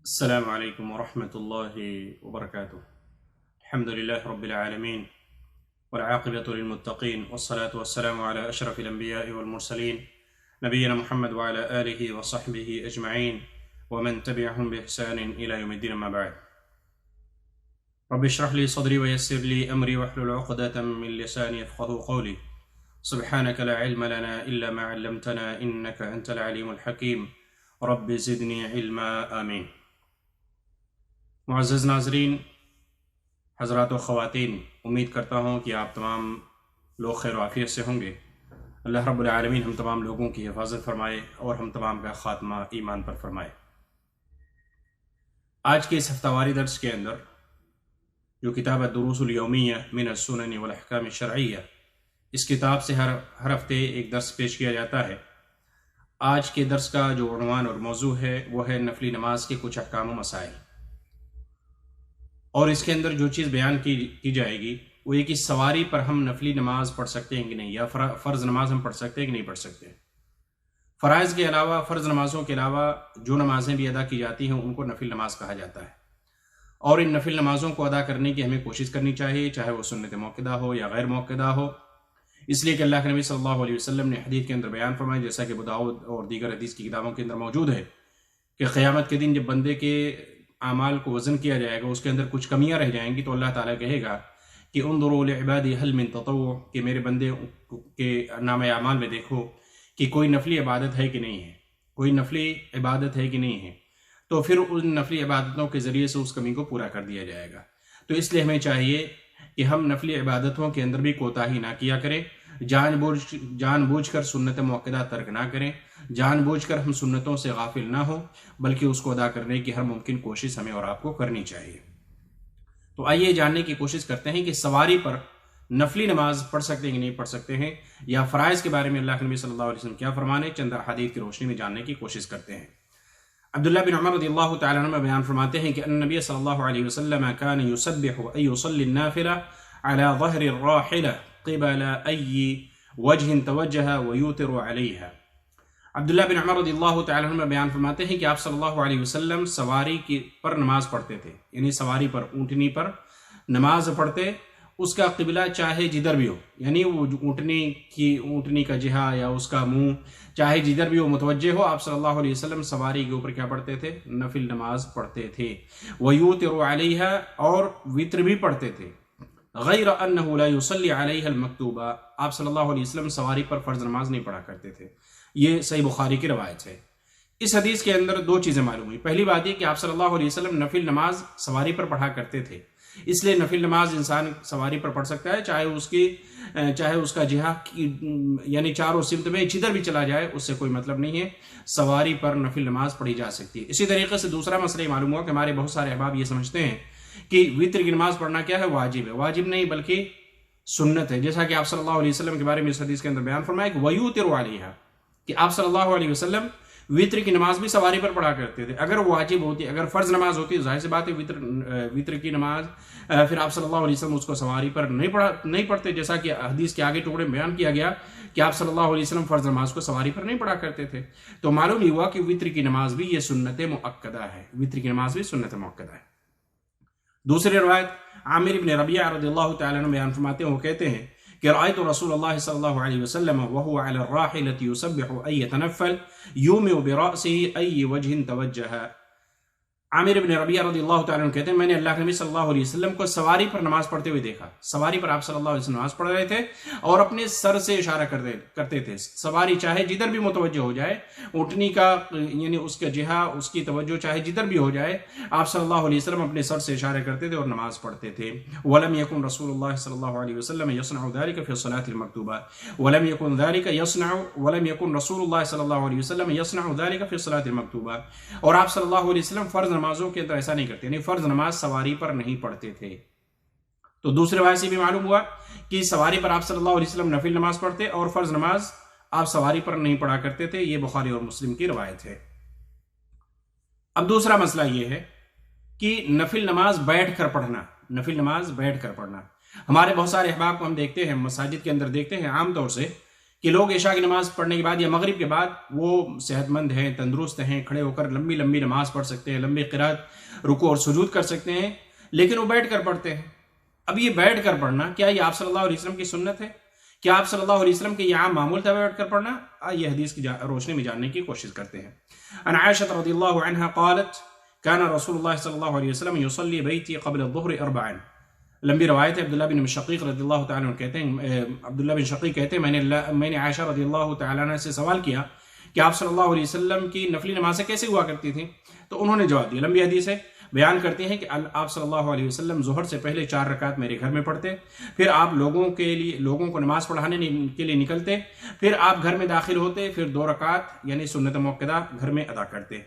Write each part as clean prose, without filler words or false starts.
السلام عليكم ورحمة الله وبركاته. الحمد لله رب العالمين والعاقبة للمتقين والصلاة والسلام على أشرف الأنبياء والمرسلين نبينا محمد وعلى آله وصحبه أجمعين ومن تبعهم بإحسان إلى يوم الدين. أما بعد، رب اشرح لي صدري ويسر لي أمري واحلل عقدة من لساني يفقهوا قولي. سبحانك لا علم لنا إلا ما علمتنا إنك أنت العليم الحكيم. رب زدني علما آمين. معزز ناظرین، حضرات و خواتین، امید کرتا ہوں کہ آپ تمام لوگ خیر و عافیت سے ہوں گے۔ اللہ رب العالمین ہم تمام لوگوں کی حفاظت فرمائے اور ہم تمام کا خاتمہ ایمان پر فرمائے۔ آج کے اس ہفتہ واری درس کے اندر جو کتاب الدروس الیومیہ من السنن والاحکام الشرعیہ، اس کتاب سے ہر ہفتے ایک درس پیش کیا جاتا ہے۔ آج کے درس کا جو عنوان اور موضوع ہے وہ ہے نفلی نماز کے کچھ احکام و مسائل، اور اس کے اندر جو چیز بیان کی جائے گی وہ یہ کہ سواری پر ہم نفلی نماز پڑھ سکتے ہیں کہ نہیں، یا فرض نماز ہم پڑھ سکتے ہیں کہ نہیں پڑھ سکتے۔ فرائض کے علاوہ، فرض نمازوں کے علاوہ جو نمازیں بھی ادا کی جاتی ہیں ان کو نفل نماز کہا جاتا ہے، اور ان نفل نمازوں کو ادا کرنے کی ہمیں کوشش کرنی چاہیے، چاہے وہ سنت موقدہ ہو یا غیر موقدہ ہو، اس لیے کہ اللہ کے نبی صلی اللہ علیہ وسلم نے حدیث کے اندر بیان فرمایا، جیسا کہ ابو داؤد اور دیگر حدیث کی کتابوں کے اندر موجود ہے، کہ قیامت کے دن جب بندے کے اعمال کو وزن کیا جائے گا، اس کے اندر کچھ کمیاں رہ جائیں گی، تو اللہ تعالیٰ کہے گا کہ انظروا لعبادی حل من تطوع، کہ میرے بندے کے نام اعمال میں دیکھو کہ کوئی نفلی عبادت ہے کہ نہیں ہے، کوئی نفلی عبادت ہے کہ نہیں ہے، تو پھر ان نفلی عبادتوں کے ذریعے سے اس کمی کو پورا کر دیا جائے گا۔ تو اس لیے ہمیں چاہیے کہ ہم نفلی عبادتوں کے اندر بھی کوتاہی نہ کیا کریں، جان بوجھ کر سنت موقدہ ترک نہ کریں، جان بوجھ کر ہم سنتوں سے غافل نہ ہوں، بلکہ اس کو ادا کرنے کی ہر ممکن کوشش ہمیں اور آپ کو کرنی چاہیے۔ تو آئیے جاننے کی کوشش کرتے ہیں کہ سواری پر نفلی نماز پڑھ سکتے ہیں کہ نہیں پڑھ سکتے ہیں، یا فرائض کے بارے میں اللہ کے نبی صلی اللہ علیہ وسلم کیا فرمانے، چند احادیث کی روشنی میں جاننے کی کوشش کرتے ہیں۔ عبداللہ بن عمر رضی اللہ تعالیٰ عنہ بیان فرماتے ہیں کہ النبی صلی اللہ علیہ وسلم كان يسبح أن يصلي النافلة على ظهر الراحلة قبل أي وجہ توجہ ویوتر علیہا۔ عبداللہ بن عمر رضی اللہ تعالیٰ عنہ بیان فرماتے ہیں کہ آپ صلی اللہ علیہ وسلم سواری پر نماز پڑھتے تھے، یعنی سواری پر، اونٹنی پر نماز پڑھتے، اس کا قبلہ چاہے جدھر بھی ہو، یعنی وہ اونٹنی کا جہہ یا اس کا منہ چاہے جدھر بھی ہو متوجہ ہو، آپ صلی اللہ علیہ وسلم سواری کے اوپر کیا پڑھتے تھے؟ نفل نماز پڑھتے تھے۔ ویوتر علیہا، اور وطر بھی پڑھتے تھے۔ غیر انہ لا یصلی علیہ المکتوبہ، آپ صلی اللہ علیہ وسلم سواری پر فرض نماز نہیں پڑھا کرتے تھے۔ یہ صحیح بخاری کی روایت ہے۔ اس حدیث کے اندر دو چیزیں معلوم ہوئی۔ پہلی بات یہ کہ آپ صلی اللہ علیہ وسلم نفل نماز سواری پر پڑھا کرتے تھے، اس لیے نفل نماز انسان سواری پر پڑھ سکتا ہے، چاہے اس کا جہہ یعنی چاروں سمت میں جدھر بھی چلا جائے، اس سے کوئی مطلب نہیں ہے، سواری پر نفل نماز پڑھی جا سکتی ہے۔ اسی طریقے سے دوسرا مسئلہ یہ معلوم ہوا کہ ہمارے بہت سارے احباب یہ سمجھتے ہیں کہ وطر کی نماز پڑھنا کیا ہے؟ واجب ہے۔ واجب نہیں بلکہ سنت ہے، جیسا کہ آپ صلی اللہ علیہ وسلم کے بارے میں اس حدیث کے اندر بیان فرمایا کہ ویوتر علیہا، کہ آپ صلی اللہ علیہ وسلم وطر کی نماز بھی سواری پر پڑھا کرتے تھے۔ اگر واجب ہوتی، اگر فرض نماز ہوتی، ظاہر سی بات ہے وطر کی نماز پھر آپ صلی اللہ علیہ وسلم اس کو سواری پر نہیں پڑھتے، جیسا کہ حدیث کے آگے ٹکڑے میں بیان کیا گیا کہ آپ صلی اللہ علیہ وسلم فرض نماز کو سواری پر نہیں پڑھا کرتے تھے۔ تو معلوم یہ ہوا کہ وطر کی نماز بھی یہ سنت مؤکدہ ہے، وطر کی نماز بھی سنت مؤکدہ ہے۔ دوسری روایت عامر بن ربیعہ رضی اللہ تعالیٰ عنہ بیان فرماتے ہیں، وہ کہتے ہیں کہ رأیت رسول اللہ صلی اللہ علیہ وسلم وهو على الراحلة يسبح أن يتنفل يومئ برأسه أي وجه توجہ۔ عامر بن ربیعہ رضی اللہ تعالیٰ عنہ کہتے ہیں میں نے اللہ کے نبی صلی اللہ علیہ وسلم کو سواری پر نماز پڑھتے ہوئے دیکھا۔ سواری پر آپ صلی اللہ علیہ وسلم نماز پڑھ رہے تھے اور اپنے سر سے اشارہ کرتے تھے، سواری چاہے جدھر بھی متوجہ ہو جائے، اونٹنی کا یعنی اس کا جہہ، اس کی توجہ چاہے جدھر بھی ہو جائے، آپ صلی اللہ علیہ وسلم اپنے سر سے اشارہ کرتے تھے اور نماز پڑھتے تھے۔ ولم يكن رسول الله صلی اللہ علیہ وسلم يصنع ذلك في الصلاة المكتوبة، ولم يكن رسول الله صلی اللہ علیہ وسلم يصنع ذلك في الصلاة المكتوبة، اور آپ صلی اللہ علیہ وسلم فرض نمازوں کے اندر ایسا نہیں کرتے، یعنی فرض نماز سواری پر نہیں پڑھتے تھے۔ تو دوسرے روایت سے بھی معلوم ہوا کہ سواری پر آپ صلی اللہ علیہ وسلم نفل نماز پڑھتے اور فرض نماز آپ سواری پر نہیں پڑھا کرتے تھے۔ یہ بخاری اور مسلم کی روایت ہے۔ اب دوسرا مسئلہ یہ ہے کہ نفل نماز بیٹھ کر پڑھنا، نفل نماز بیٹھ کر پڑھنا۔ ہمارے بہت سارے احباب کو ہم دیکھتے ہیں، مساجد کے اندر دیکھتے ہیں عام طور سے کہ لوگ عشاء کی نماز پڑھنے کے بعد یا مغرب کے بعد وہ صحت مند ہیں، تندرست ہیں، کھڑے ہو کر لمبی لمبی نماز پڑھ سکتے ہیں، لمبی قرات، رکوع اور سجود کر سکتے ہیں، لیکن وہ بیٹھ کر پڑھتے ہیں۔ اب یہ بیٹھ کر پڑھنا کیا یہ آپ صلی اللہ علیہ وسلم کی سنت ہے؟ کیا آپ صلی اللہ علیہ وسلم کے یہ عام معمول تھا بیٹھ کر پڑھنا؟ یہ حدیث کی روشنی میں جاننے کی کوشش کرتے ہیں۔ عن عائشہ رضی اللہ عنہا قالت كان رسول اللہ صلی اللہ علیہ وسلم يصلي بیتی قبل الظہر 4۔ لمبی روایت ہے، عبداللہ بن شقیق رضی اللہ تعالیٰ عنہ کہتے ہیں، عبداللہ بن شقیق کہتے ہیں میں نے عائشہ رضی اللہ تعالیٰ عنہ سے سوال کیا کہ آپ صلی اللہ علیہ وسلم کی نفلی نمازیں کیسے ہوا کرتی تھیں؟ تو انہوں نے جواب دیا، لمبی حدیث ہے، بیان کرتے ہیں کہ آپ صلی اللہ علیہ وسلم ظہر سے پہلے 4 رکعت میرے گھر میں پڑھتے، پھر آپ لوگوں کو نماز پڑھانے کے لیے نکلتے، پھر آپ گھر میں داخل ہوتے، پھر 2 رکعت یعنی سنت موقدہ گھر میں ادا کرتے،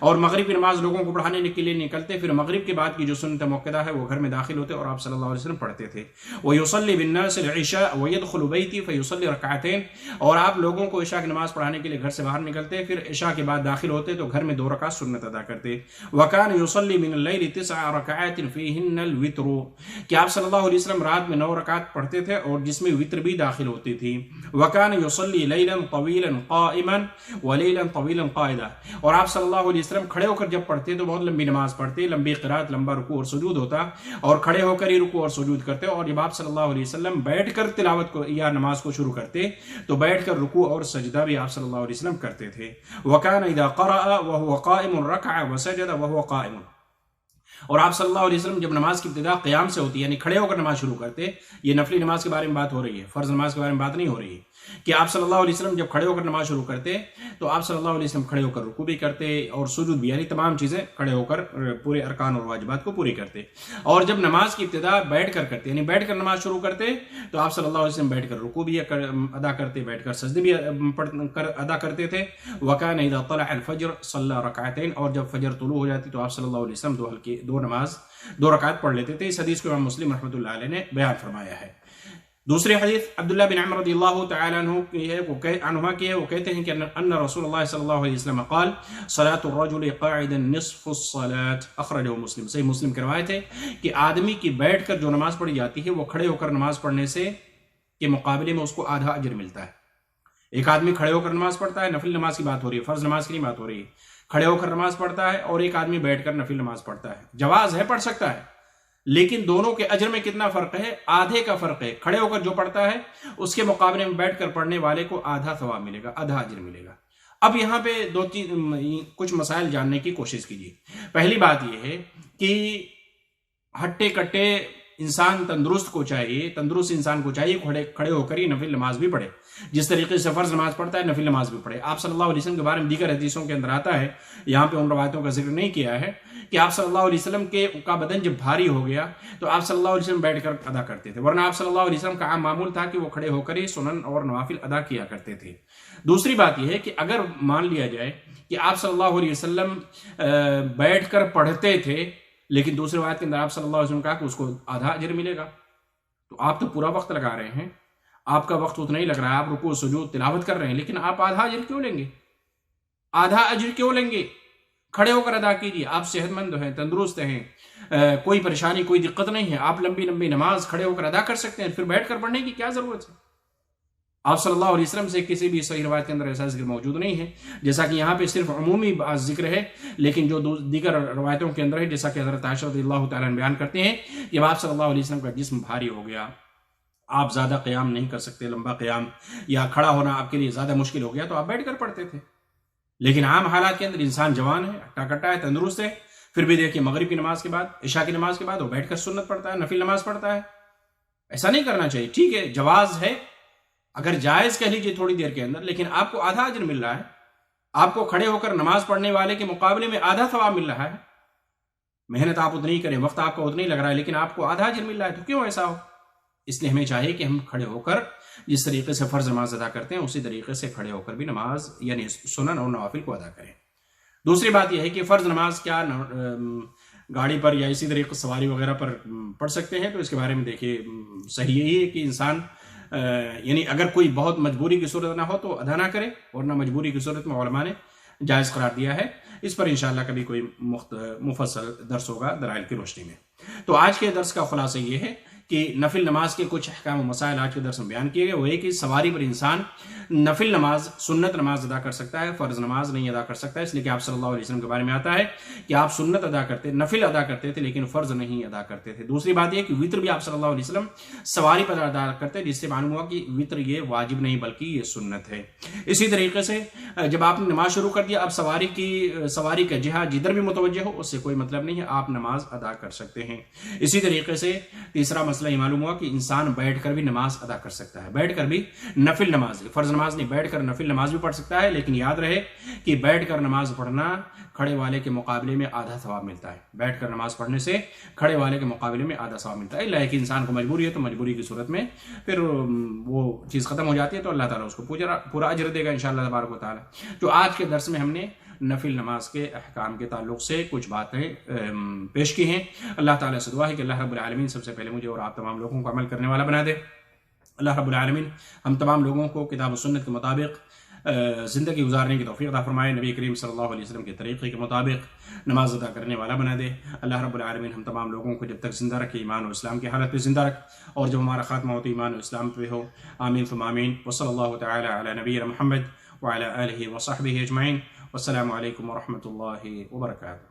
اور مغرب کی نماز لوگوں کو پڑھانے کے لیے نکلتے، پھر مغرب کے بعد کی جو سنت موقدہ ہے وہ گھر میں داخل ہوتے اور آپ صلی اللہ علیہ وسلم پڑھتے تھے۔ وَيُصَلِّ بِالنَّاسِ الْعِشَاءَ وَيَدْخُلُ بَيْتِي فَيُصَلِّ رَكْعَتَيْنِ، اور آپ لوگوں کو عشاء کی نماز پڑھانے کے لیے گھر سے باہر نکلتے، پھر عشاء کے بعد داخل ہوتے تو گھر میں 2 رکعت سنت ادا کرتے۔ وَكَانَ يُصَلِّ مِنَ اللَّيْلِ 9 رکعات فیہن الوتر، کہ آپ صلی اللہ علیہ وسلم رات میں 9 رکعت پڑھتے تھے اور جس میں وتر بھی داخل ہوتی تھی۔ وکان یصلی لیلا طویلا قائما ولیلا طویلا قاعدا، اور آپ صلی اللہ علیہ وسلم کھڑے ہو کر جب پڑھتے تو بہت لمبی نماز پڑھتے، لمبی قرات، لمبا رکوع اور سجود ہوتا، اور کھڑے ہو کر ہی رکوع اور سجود کرتے، اور جب آپ صلی اللہ علیہ وسلم بیٹھ کر تلاوت کو یا نماز کو شروع کرتے تو بیٹھ کر رکوع اور سجدہ بھی آپ صلی اللہ علیہ وسلم کرتے تھے۔ وکان اذا قرأ وهو قائم ركع وسجد وهو قائم، اور آپ صلی اللہ علیہ وسلم جب نماز کی ابتدا قیام سے ہوتی ہے یعنی کھڑے ہو کر نماز شروع کرتے، یہ نفلی نماز کے بارے میں بات ہو رہی ہے، فرض نماز کے بارے میں بات نہیں ہو رہی ہے، کہ آپ صلی اللہ علیہ وسلم جب کھڑے ہو کر نماز شروع کرتے تو آپ صلی اللہ علیہ وسلم کھڑے ہو کر رکوع بھی کرتے اور سجود بھی، یعنی تمام چیزیں کھڑے ہو کر پورے ارکان اور واجبات کو پوری کرتے، اور جب نماز کی ابتدا بیٹھ کر کرتے یعنی بیٹھ کر نماز شروع کرتے تو آپ صلی اللہ علیہ وسلم بیٹھ کر رکوع بھی ادا کرتے، بیٹھ کر سجدے بھی ادا کرتے تھے۔ وکان اذا طلع الفجر صلی رکعتین، اور جب فجر طلوع ہو جاتی تو آپ صلی اللہ علیہ وسلم 2 رکعت پڑھ لیتے تھے۔ اس حدیث کو امام مسلم رحمۃ اللہ علیہ نے بیان فرمایا ہے۔ دوسری حدیث عبداللہ بن عمر رضی اللہ تعالیٰ عنہ کی ہے، وہ کہتے ہیں کہ ان رسول اللہ صلی اللہ علیہ وسلم قال صلاۃ الرجل قاعدا نصف الصلاۃ، اخرجہ مسلم، صحیح مسلم کی روایت ہے کہ آدمی کی بیٹھ کر جو نماز پڑھی جاتی ہے وہ کھڑے ہو کر نماز پڑھنے سے کے مقابلے میں اس کو آدھا اجر ملتا ہے۔ ایک آدمی کھڑے ہو کر نماز پڑھتا ہے، نفل نماز کی بات ہو رہی ہے، فرض نماز کی نہیں بات ہو رہی ہے، کھڑے ہو کر نماز پڑھتا ہے، اور ایک آدمی بیٹھ کر نفل نماز پڑھتا ہے، جواز ہے، پڑھ سکتا ہے، لیکن دونوں کے اجر میں کتنا فرق ہے؟ آدھے کا فرق ہے۔ کھڑے ہو کر جو پڑھتا ہے اس کے مقابلے میں بیٹھ کر پڑھنے والے کو آدھا ثواب ملے گا، آدھا اجر ملے گا۔ اب یہاں پہ کچھ مسائل جاننے کی کوشش کیجیے۔ پہلی بات یہ ہے کہ ہٹے کٹے انسان تندرست انسان کو چاہیے کھڑے ہو کر ہی نفل نماز بھی پڑھے، جس طریقے سے فرض نماز پڑھتا ہے نفل نماز بھی پڑھے۔ آپ صلی اللہ علیہ وسلم کے بارے میں دیگر حدیثوں کے اندر آتا ہے، یہاں پہ ان روایتوں کا ذکر نہیں کیا ہے، کہ آپ صلی اللہ علیہ وسلم کا بدن جب بھاری ہو گیا تو آپ صلی اللہ علیہ وسلم بیٹھ کر ادا کرتے تھے، ورنہ آپ صلی اللہ علیہ وسلم کا عام معمول تھا کہ وہ کھڑے ہو کر ہی سنن اور نوافل ادا کیا کرتے تھے۔ دوسری بات یہ ہے کہ اگر مان لیا جائے کہ آپ صلی اللہ علیہ وسلم بیٹھ کر پڑھتے تھے، لیکن دوسری روایت کے اندر آپ صلی اللہ علیہ وسلم کہا کہ اس کو آدھا اجر ملے گا، تو آپ تو پورا وقت لگا رہے ہیں، آپ کا وقت اتنا ہی لگ رہا ہے، آپ رکوع سجود تلاوت کر رہے ہیں، لیکن آپ آدھا اجر کیوں لیں گے؟ آدھا اجر کیوں لیں گے؟ کھڑے ہو کر ادا کیجیے، آپ صحت مند ہیں، تندرست ہیں، کوئی پریشانی کوئی دقت نہیں ہے، آپ لمبی لمبی نماز کھڑے ہو کر ادا کر سکتے ہیں، پھر بیٹھ کر پڑھنے کی کیا ضرورت ہے؟ آپ صلی اللہ علیہ وسلم سے کسی بھی صحیح روایت کے اندر ایسا ذکر موجود نہیں ہے، جیسا کہ یہاں پہ صرف عمومی ذکر ہے، لیکن جو دیگر روایتوں کے اندر ہے، جیسا کہ حضرت عائشہ رضی اللہ تعالیٰ عنہ بیان کرتے ہیں، جب آپ صلی اللہ علیہ وسلم کا جسم بھاری ہو گیا، آپ زیادہ قیام نہیں کر سکتے، لمبا قیام یا کھڑا ہونا آپ کے لیے زیادہ مشکل ہو گیا، تو آپ بیٹھ کر پڑھتے تھے۔ لیکن عام حالات کے اندر انسان جوان ہے، ہٹا کٹا ہے، تندرست ہے، پھر بھی دیکھیے مغرب کی نماز کے بعد، عشاء کی نماز کے بعد وہ بیٹھ کر سنت پڑھتا ہے، نفل نماز پڑھتا ہے۔ ایسا نہیں کرنا چاہیے، ٹھیک ہے جواز ہے، اگر جائز کہہ لیجیے تھوڑی دیر کے اندر، لیکن آپ کو آدھا اجر مل رہا ہے، آپ کو کھڑے ہو کر نماز پڑھنے والے کے مقابلے میں آدھا ثواب مل رہا ہے، محنت آپ اتنی کریں، وقت آپ کو اتنا ہی لگ رہا ہے، لیکن آپ کو آدھا اجر مل رہا ہے، تو کیوں ایسا ہو؟ اس لیے ہمیں چاہیے کہ ہم کھڑے ہو کر جس طریقے سے فرض نماز ادا کرتے ہیں اسی طریقے سے کھڑے ہو کر بھی نماز یعنی سنن اور نوافل کو ادا کریں۔ دوسری بات یہ ہے کہ فرض نماز کیا گاڑی پر یا اسی طریقے سواری وغیرہ پر پڑھ سکتے ہیں؟ تو اس کے بارے میں دیکھیے صحیح یہی ہے کہ انسان یعنی اگر کوئی بہت مجبوری کی صورت نہ ہو تو ادا نہ کرے، ورنہ مجبوری کی صورت میں علماء نے جائز قرار دیا ہے۔ اس پر انشاءاللہ کبھی کوئی مفصل درس ہوگا دلائل کی روشنی میں۔ تو آج کے درس کا خلاصہ یہ ہے کہ نفل نماز کے کچھ احکام و مسائل آج کے درس میں بیان کیے گئے. وہ یہ کہ سواری پر انسان نفل نماز سنت نماز ادا کر سکتا ہے, فرض نماز نہیں ادا کر سکتا ہے, اس لیے کہ آپ صلی اللہ علیہ وسلم کے بارے میں آتا ہے کہ آپ سنت ادا کرتے, نفل ادا کرتے تھے لیکن فرض نہیں ادا کرتے تھے. دوسری بات یہ کہ وطر بھی آپ صلی اللہ علیہ وسلم سواری پر ادا کرتے, جس سے معلوم ہوا کہ وطر یہ واجب نہیں بلکہ یہ سنت ہے. اسی طریقے سے جب آپ نے نماز شروع کر دیا, اب سواری کا جہاد جدھر بھی متوجہ ہو اس سے کوئی مطلب نہیں ہے, آپ نماز ادا کر سکتے ہیں. اسی طریقے سے تیسرا مسئلہ یہ معلوم ہوا کہ انسان بیٹھ کر بھی نماز ادا کر سکتا ہے, بیٹھ کر بھی نفل نماز, فرض نماز نہیں, بیٹھ کر نفل نماز بھی پڑھ سکتا ہے. لیکن یاد رہے کہ بیٹھ کر نماز پڑھنا کھڑے والے کے مقابلے میں آدھا ثواب ملتا ہے. بیٹھ کر نماز پڑھنے سے کھڑے والے کے مقابلے میں آدھا ثواب ملتا ہے. اللہ کہ انسان کو مجبوری ہے تو مجبوری کی صورت میں پھر وہ چیز ختم ہو جاتی ہے تو اللہ تعالیٰ اس کو پورا اجر دے گا انشاءاللہ تبارک و تعالیٰ. جو آج کے درس میں ہم نے نفل نماز کے احکام کے تعلق سے کچھ باتیں پیش کی ہیں. اللہ تعالیٰ سے دعا ہے کہ اللہ رب العالمین سب سے پہلے مجھے اور آپ تمام لوگوں کو عمل کرنے والا بنا دے. اللہ رب العالمین ہم تمام لوگوں کو کتاب و سنت کے مطابق زندگی گزارنے کی توفیق عطا فرمائے, نبی کریم صلی اللہ علیہ وسلم کے طریقے کے مطابق نماز ادا کرنے والا بنا دے. اللہ رب العالمین ہم تمام لوگوں کو جب تک زندہ رکھے ایمان و اسلام کی حالت پہ زندہ رکھ, اور جب ہمارا خاتمہ ہو تو ایمان و اسلام پہ ہو. آمین ثم آمین. وصلی اللہ تعالی علی نبینا محمد وعلی آلہ وصحبہ اجمعین. والسلام علیکم ورحمۃ اللہ وبرکاتہ.